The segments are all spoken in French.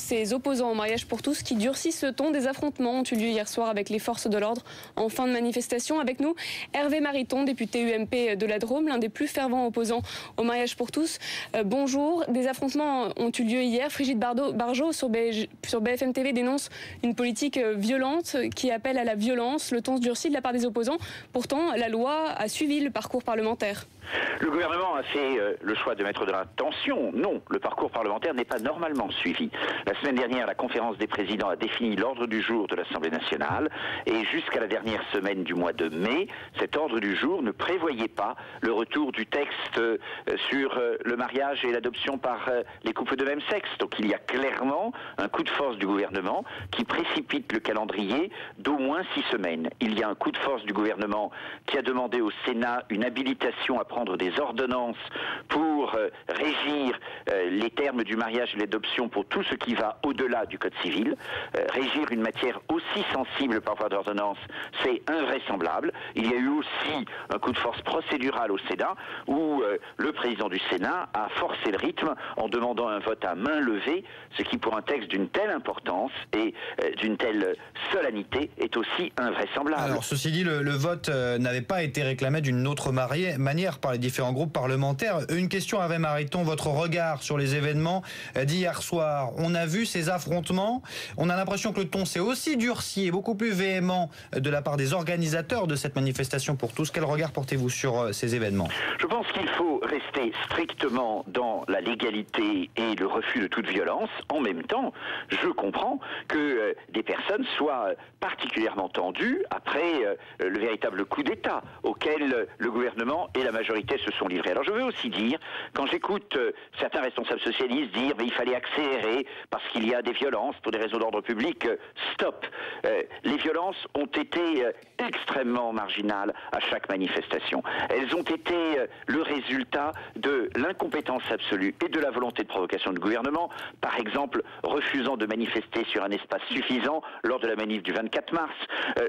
ses opposants au mariage pour tous qui durcissent le ton. Des affrontements ont eu lieu hier soir avec les forces de l'ordre en fin de manifestation. Avec nous, Hervé Mariton, député UMP de la Drôme, l'un des plus fervents opposants au mariage pour tous. Bonjour. Des affrontements ont eu lieu hier. Brigitte Bardot sur BFM TV dénonce une politique violente qui appelle à la violence. Le ton se durcit de la part des opposants. Pourtant, la loi a suivi le parcours parlementaire. Le gouvernement a fait le choix de mettre de la tension. Non, le parcours parlementaire n'est pas normalement suivi. La semaine dernière, la conférence des présidents a défini l'ordre du jour de l'Assemblée nationale et jusqu'à la dernière semaine du mois de mai, cet ordre du jour ne prévoyait pas le retour du texte sur le mariage et l'adoption par les couples de même sexe. Donc il y a clairement un coup de force du gouvernement qui précipite le calendrier d'au moins 6 semaines. Il y a un coup de force du gouvernement qui a demandé au Sénat une habilitation à prendre des ordonnances pour régir les termes du mariage et l'adoption pour tout ce qui va au-delà du Code civil. Régir une matière aussi sensible par voie d'ordonnance, c'est invraisemblable. Il y a eu aussi un coup de force procédural au Sénat où le président du Sénat a forcé le rythme en demandant un vote à main levée, ce qui pour un texte d'une telle importance et d'une telle solennité est aussi invraisemblable. Alors ceci dit, le vote n'avait pas été réclamé d'une autre manière par les différents groupes parlementaires. Une question, Hervé Mariton, votre regard sur les événements d'hier soir. On a vu ces affrontements, on a l'impression que le ton s'est aussi durci et beaucoup plus véhément de la part des organisateurs de cette manifestation pour tous. Quel regard portez-vous sur ces événements? Je pense qu'il faut rester strictement dans la légalité et le refus de toute violence. En même temps, je comprends que des personnes soient particulièrement tendues après le véritable coup d'État auquel le gouvernement et la majorité se sont livrés. Alors je veux aussi dire, quand j'écoute certains responsables socialistes dire mais il fallait accélérer parce qu'il y a des violences pour des raisons d'ordre public, stop. Les violences ont été extrêmement marginales à chaque manifestation. Elles ont été le résultat de l'incompétence absolue et de la volonté de provocation du gouvernement, par exemple refusant de manifester sur un espace suffisant lors de la manif du 24 mars,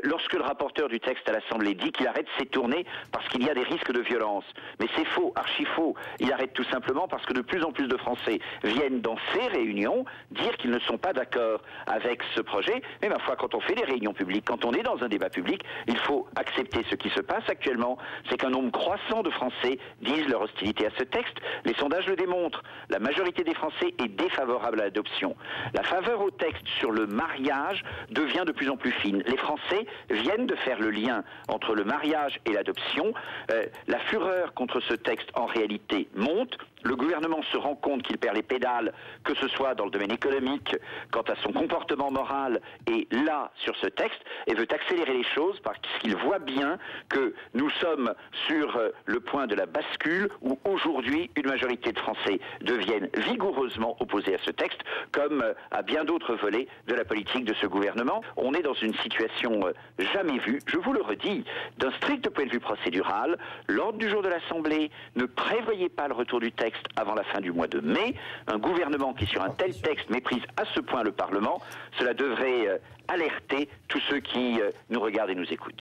lorsque le rapporteur du texte à l'Assemblée dit qu'il arrête ses tournées parce qu'il y a des risques de violence. Mais c'est faux, archi faux. Il arrête tout simplement parce que de plus en plus de Français viennent dans ces réunions dire qu'ils ne sont pas d'accord avec ce projet. Mais ma foi, quand on fait des réunions publiques, quand on est dans un débat public, il faut accepter ce qui se passe actuellement. C'est qu'un nombre croissant de Français disent leur hostilité à ce texte. Les sondages le démontrent. La majorité des Français est défavorable à l'adoption. La faveur au texte sur le mariage devient de plus en plus fine. Les Français viennent de faire le lien entre le mariage et l'adoption. La fureur contre ce texte, en réalité, monte. Le gouvernement se rend compte qu'il perd les pédales, que ce soit dans le domaine économique, quant à son comportement moral, et là, sur ce texte, et veut accélérer les choses parce qu'il voit bien que nous sommes sur le point de la bascule où aujourd'hui, une majorité de Français deviennent vigoureusement opposés à ce texte, comme à bien d'autres volets de la politique de ce gouvernement. On est dans une situation jamais vue, je vous le redis, d'un strict point de vue procédural. L'ordre du jour de l'Assemblée ne prévoyait pas le retour du texte avant la fin du mois de mai. Un gouvernement qui sur un tel texte méprise à ce point le Parlement, cela devrait alerter tous ceux qui nous regardent et nous écoutent.